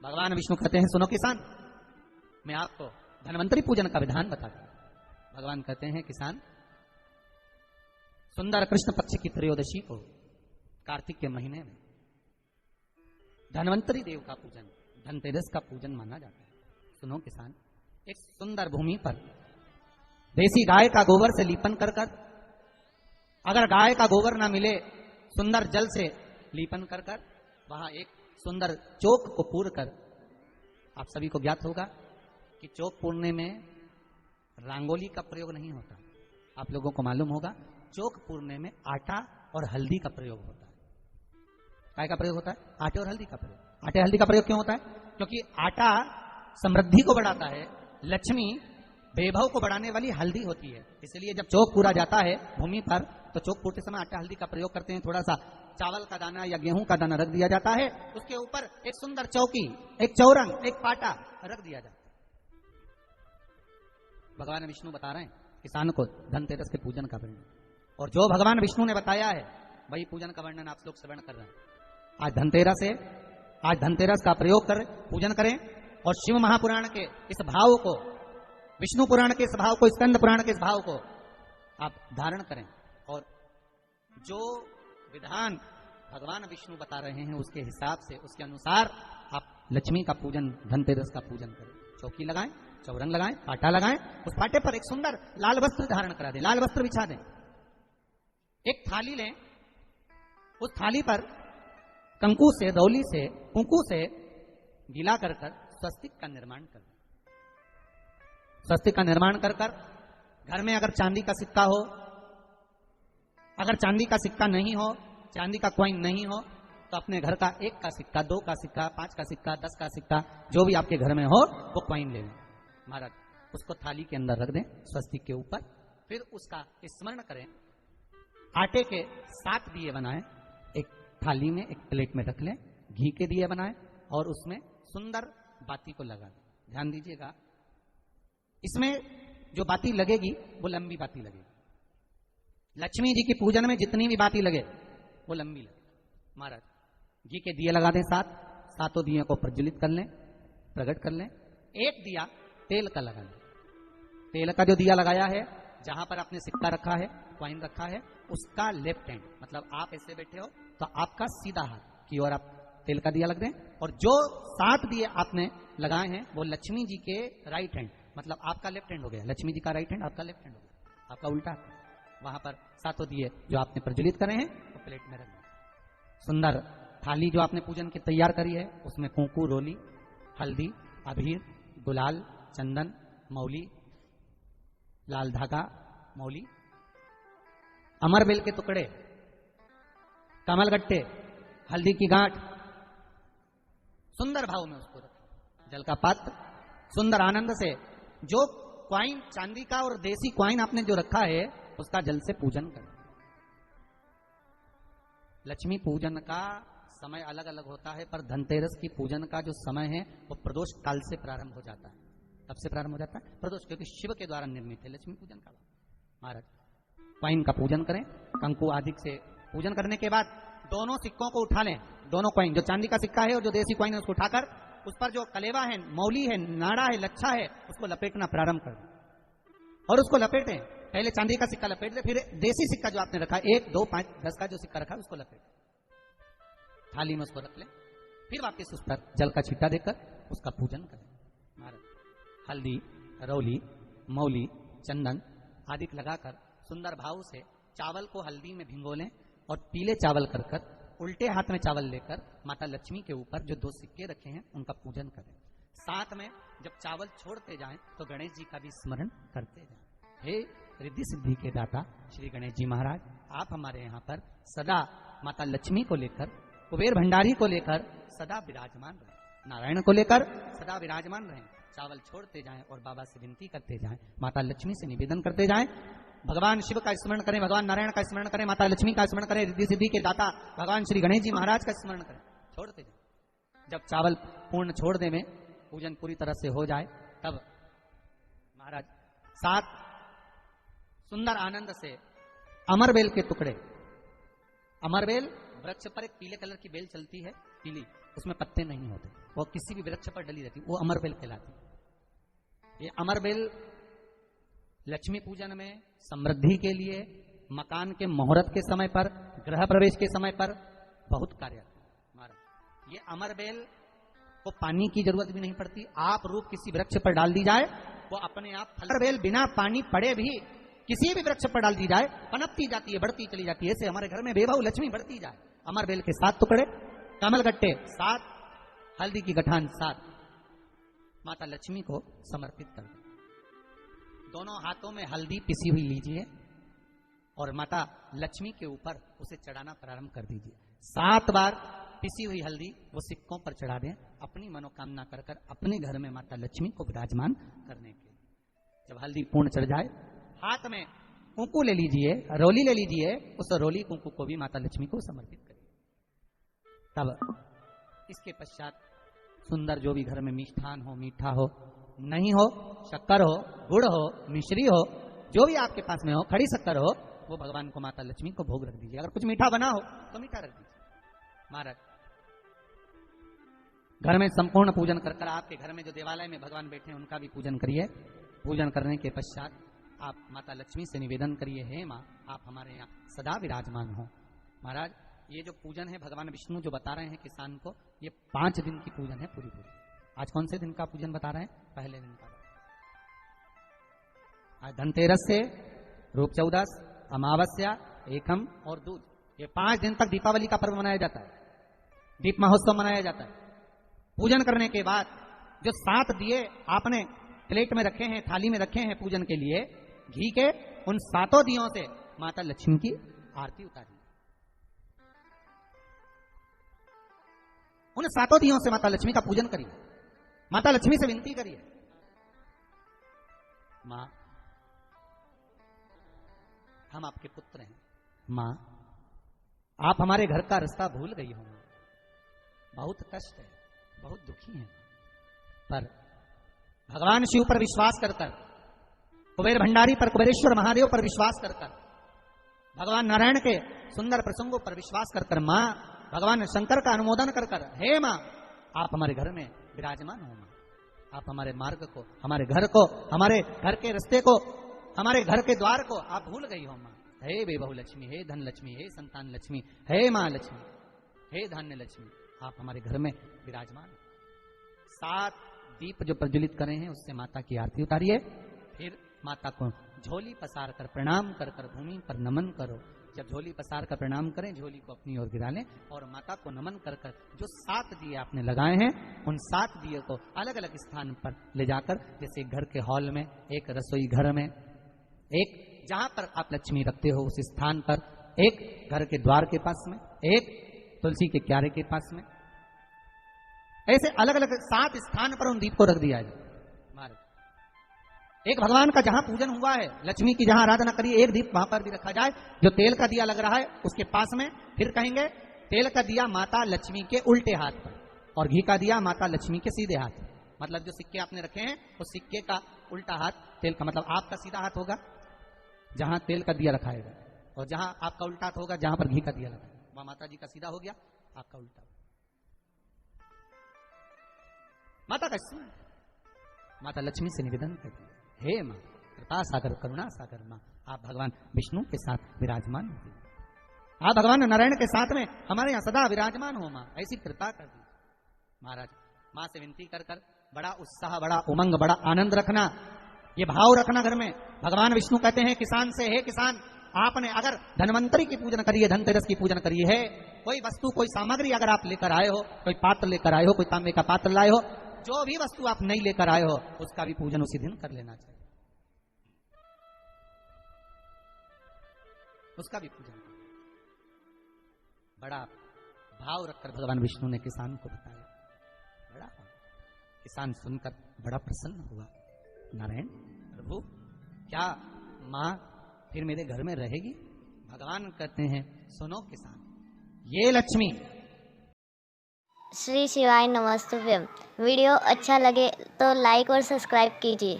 भगवान विष्णु कहते हैं, सुनो किसान, मैं आपको धन्वंतरी पूजन का विधान बताता हूं। भगवान कहते हैं, किसान, सुंदर कृष्ण पक्ष की त्रयोदशी को कार्तिक के महीने में धन्वंतरी देव का पूजन, धनतेरस का पूजन माना जाता है। सुनो किसान, एक सुंदर भूमि पर देसी गाय का गोबर से लीपन कर कर, अगर गाय का गोबर ना मिले, सुंदर जल से लीपन कर कर, वहां एक सुंदर चौक को पूर कर, आप सभी को ज्ञात होगा कि चौक पूरने में रंगोली का प्रयोग नहीं होता। आप लोगों को मालूम होगा, चौक पूरने में आटा और हल्दी का प्रयोग होता है। काय का प्रयोग होता है? आटे और हल्दी का प्रयोग। आटे हल्दी का प्रयोग क्यों होता है? क्योंकि आटा समृद्धि को बढ़ाता है, लक्ष्मी वैभव को बढ़ाने वाली हल्दी होती है। इसलिए जब चौक पूरा जाता है भूमि पर, तो चौक पूरते समय आटा हल्दी का प्रयोग करते हैं। थोड़ा सा चावल का दाना या गेहूं का दाना रख दिया जाता है, उसके ऊपर एक सुंदर चौकी, एक चौरंग, एक पाटा रख दिया जाता है। भगवान विष्णु बता रहे हैं किसान को धनतेरस के पूजन का वर्णन, और जो भगवान विष्णु ने बताया है वही पूजन का वर्णन आप लोग श्रवण कर रहे हैं। आज धनतेरस है, आज धनतेरस का प्रयोग कर पूजन करें, और शिव महापुराण के इस भाव को, विष्णु पुराण के इस भाव को, स्कंद पुराण के इस भाव को आप धारण करें, और जो विधान भगवान विष्णु बता रहे हैं उसके हिसाब से, उसके अनुसार आप लक्ष्मी का पूजन, धनतेरस का पूजन करें। चौकी लगाएं, चौरंग लगाएं, पाटा लगाएं, उस पाटे पर एक सुंदर लाल वस्त्र धारण करा दें, लाल वस्त्र बिछा दें। एक थाली लें, उस थाली पर कंकु से, रौली से, कुंकू से गीला कर कर स्वस्तिक का निर्माण कर दें। स्वस्तिक का निर्माण कर कर घर में अगर चांदी का सिक्का हो, अगर चांदी का सिक्का नहीं हो, चांदी का कॉइन नहीं हो, तो अपने घर का 1 का सिक्का, 2 का सिक्का, 5 का सिक्का, 10 का सिक्का, जो भी आपके घर में हो वो कॉइन ले लें महाराज, उसको थाली के अंदर रख दें स्वस्तिक के ऊपर। फिर उसका स्मरण करें, आटे के 7 दिए बनाएं, एक थाली में, एक प्लेट में रख लें, घी के दिए बनाएं और उसमें सुंदर बाती को लगा दें। ध्यान दीजिएगा, इसमें जो बाती लगेगी वो लंबी बाती लगेगी। लक्ष्मी जी की पूजन में जितनी भी बाती लगे वो लंबी लगे महाराज। घी के दिए लगा दें 7, सातों दिए को प्रज्वलित कर लें, प्रकट कर लें। एक दिया तेल का लगा लें। तेल का जो दिया लगाया है, जहां पर आपने सिक्का रखा है, कॉइन रखा है, उसका लेफ्ट हैंड, मतलब आप ऐसे बैठे हो तो आपका सीधा हाथ की ओर आप तेल का दिया लग दें, और जो 7 दिए आपने लगाए हैं वो लक्ष्मी जी के राइट हैंड, मतलब आपका लेफ्ट हैंड हो गया, लक्ष्मी जी का राइट हैंड, आपका लेफ्ट हैंड हो गया, आपका उल्टा। वहां पर 7 दिए जो आपने प्रज्वलित करे हैं वो प्लेट में रख दें। सुंदर थाली जो आपने पूजन की तैयार करी है, उसमें कुंकू, रोली, हल्दी, अबीर, गुलाल, चंदन, मौली, लाल धागा, मौली, अमरबेल के टुकड़े, कमलगट्टे, हल्दी की गांठ, सुंदर भाव में उसको रखें। जल का पात्र सुंदर आनंद से, जो क्वाइन चांदी का और देसी क्वाइन आपने जो रखा है उसका जल से पूजन करें। लक्ष्मी पूजन का समय अलग अलग होता है, पर धनतेरस की पूजन का जो समय है वो प्रदोष काल से प्रारंभ हो जाता है। कब से प्रारंभ हो जाता है? प्रदोष, क्योंकि शिव के द्वारा निर्मित है लक्ष्मी पूजन का महाराज। क्वाइन का पूजन करें, कंकु आदि से पूजन करने के बाद दोनों सिक्कों को उठा लें, दोनों क्वाइन, जो चांदी का सिक्का है और जो देसी क्वाइन है उसको उठाकर उस पर जो कलेवा है, मौली है, नाड़ा है, लच्छा है, उसको लपेटना प्रारंभ कर दें और उसको लपेटें। पहले चांदी का सिक्का लपेट दे, फिर देसी सिक्का जो आपने रखा 1, 2, 5, 10 का जो सिक्का रखा उसको लपेट थाली में उसको रख लें। फिर वापस उस पर जल का छींटा देकर उसका पूजन करें महाराज। हल्दी, रौली, मौली, चंदन आदि लगाकर सुंदर भाव से चावल को हल्दी में भिगो लें और पीले चावल कर कर उल्टे हाथ में चावल लेकर माता लक्ष्मी के ऊपर जो 2 सिक्के रखे हैं उनका पूजन करें। साथ में जब चावल छोड़ते जाएं तो गणेश जी का भी स्मरण करते जाएं। हे रिद्धि सिद्धि के दाता श्री गणेश जी महाराज, आप हमारे यहाँ पर सदा माता लक्ष्मी को लेकर, कुबेर भंडारी को लेकर सदा विराजमान रहें, नारायण को लेकर सदा विराजमान रहें। चावल छोड़ते जाएं और बाबा से विनती करते जाएं, माता लक्ष्मी से निवेदन करते जाएं। भगवान शिव का स्मरण करें, भगवान नारायण का स्मरण करें, माता लक्ष्मी का स्मरण करें, रिद्धि सिद्धि के दाता भगवान श्री गणेश जी महाराज का स्मरण करें, छोड़ते जाएं। जब चावल पूर्ण छोड़ दे में पूजन पूरी तरह से हो जाए, तब महाराज 7 सुंदर आनंद से अमरबेल के टुकड़े, अमरबेल वृक्ष पर एक पीले कलर की बेल चलती है, पीली, उसमें पत्ते नहीं होते, वो किसी भी वृक्ष पर डली रहती, वो अमरबेल कहलाती। ये अमरबेल लक्ष्मी पूजन में समृद्धि के लिए, मकान के मुहूर्त के समय पर, गृह प्रवेश के समय पर बहुत कार्य महाराज। ये अमरबेल को पानी की जरूरत भी नहीं पड़ती, आप रूप किसी वृक्ष पर डाल दी जाए वो अपने आप अमरबेल बिना पानी पड़े भी किसी भी वृक्ष पर डाल दी जाए पनपती जाती है, बढ़ती चली जाती है। ऐसे हमारे घर में बेबहू लक्ष्मी बढ़ती जाए। अमरबेल के 7 टुकड़े, कमल गट्टे 7, हल्दी की गठान 7, माता लक्ष्मी को समर्पित कर दें। दोनों हाथों में हल्दी पिसी हुई लीजिए और माता लक्ष्मी के ऊपर उसे चढ़ाना प्रारंभ कर दीजिए। 7 बार पिसी हुई हल्दी वो सिक्कों पर चढ़ा दें, अपनी मनोकामना कर कर अपने घर में माता लक्ष्मी को विराजमान करने के लिए। जब हल्दी पूर्ण चढ़ जाए, हाथ में कुंकू ले लीजिए, रोली ले लीजिए, उस रोली कुंकू को भी माता लक्ष्मी को समर्पित करिए। तब इसके पश्चात सुंदर जो भी घर में मिष्ठान हो, मीठा हो, नहीं हो शक्कर हो, गुड़ हो, मिश्री हो, जो भी आपके पास में हो, खड़ी शक्कर हो, वो भगवान को माता लक्ष्मी को भोग रख दीजिए। अगर कुछ मीठा बना हो तो मीठा रख दीजिए। महाराज घर में संपूर्ण पूजन कर कर, आपके घर में जो देवालय में भगवान बैठे हैं उनका भी पूजन करिए। पूजन करने के पश्चात आप माता लक्ष्मी से निवेदन करिए, हे माँ आप हमारे यहाँ सदा विराजमान हो। महाराज ये जो पूजन है भगवान विष्णु जो बता रहे हैं किसान को, ये 5 दिन की पूजन है पूरी। आज कौन से दिन का पूजन बता रहे हैं? पहले दिन का। आज धनतेरस से रूप चौदस, अमावस्या, एकम और दूज, ये 5 दिन तक दीपावली का पर्व मनाया जाता है, दीप महोत्सव मनाया जाता है। पूजन करने के बाद जो 7 दिए आपने प्लेट में रखे हैं, थाली में रखे हैं पूजन के लिए, घी के, उन 7 दियों से माता लक्ष्मी की आरती उतारी। उन 7 दियों से माता लक्ष्मी का पूजन करिए। माता लक्ष्मी से विनती करिए, मां हम आपके पुत्र हैं, मां आप हमारे घर का रास्ता भूल गई हो, बहुत कष्ट है, बहुत दुखी हैं, पर भगवान शिव पर विश्वास कर कर, कुबेर भंडारी पर, कुबेरेश्वर महादेव पर विश्वास कर कर, भगवान नारायण के सुंदर प्रसंगों पर विश्वास कर कर, मां भगवान शंकर का अनुमोदन कर कर, हे मां आप हमारे घर में विराजमान हो। मां आप हमारे मार्ग को, हमारे घर को, हमारे घर के रास्ते को, हमारे घर के द्वार को आप भूल गई हो। मां हे बेबहू लक्ष्मी, हे धन लक्ष्मी, हे संतान लक्ष्मी, हे मां लक्ष्मी, हे धान्य लक्ष्मी, आप हमारे घर में विराजमान। 7 दीप जो प्रज्वलित करे हैं उससे माता की आरती उतारिए। फिर माता को झोली पसार कर प्रणाम कर कर भूमि पर नमन करो। जब झोली पसार कर प्रणाम करें, झोली को अपनी ओर गिरा लें और माता को नमन कर कर जो 7 दिए आपने लगाए हैं, उन 7 दिए को अलग अलग स्थान पर ले जाकर, जैसे घर के हॉल में, एक रसोई घर में, एक जहां पर आप लक्ष्मी रखते हो उस स्थान पर, एक घर के द्वार के पास में, एक तुलसी के क्यारे के पास में, ऐसे अलग अलग 7 स्थान पर उन दीप को रख दिया जाए। एक भगवान का जहां पूजन हुआ है, लक्ष्मी की जहां आराधना करिए, एक दीप वहां पर भी रखा जाए। जो तेल का दिया लग रहा है उसके पास में, फिर कहेंगे तेल का दिया माता लक्ष्मी के उल्टे हाथ पर और घी का दिया माता लक्ष्मी के सीधे हाथ। मतलब जो सिक्के आपने रखे हैं उस सिक्के का उल्टा हाथ तेल का, मतलब आपका सीधा हाथ होगा जहां तेल का दिया रखा है, और जहां आपका उल्टा हाथ होगा जहां पर घी का दिया लगा है, वहां माता जी का सीधा हो गया, आपका उल्टा। माता का माता लक्ष्मी से निवेदन करती है, हे मां कृपा सागर, करुणा सागर, मां आप भगवान विष्णु के साथ विराजमान होती, आप भगवान नारायण के साथ में हमारे यहां सदा विराजमान हो, मां ऐसी कृपा कर दी। महाराज मां से विनती कर कर बड़ा उत्साह, बड़ा उमंग, बड़ा आनंद रखना, ये भाव रखना घर में। भगवान विष्णु कहते हैं किसान से, हे किसान आपने अगर धनवंतरी की पूजन करी है, धनतेरस की पूजन करी है, कोई वस्तु, कोई सामग्री अगर आप लेकर आए हो, कोई पात्र लेकर आए हो, कोई तांबे का पात्र लाए हो, जो भी वस्तु आप नहीं लेकर आए हो उसका भी पूजन उसी दिन कर लेना चाहिए, उसका भी पूजन। बड़ा भाव रखकर भगवान विष्णु ने किसान को बताया, बड़ा किसान सुनकर बड़ा प्रसन्न हुआ। नारायण प्रभु क्या मां फिर मेरे घर में रहेगी? भगवान कहते हैं सुनो किसान, ये लक्ष्मी। श्री शिवाय नमस्तुभ्यम। वीडियो अच्छा लगे तो लाइक और सब्सक्राइब कीजिए।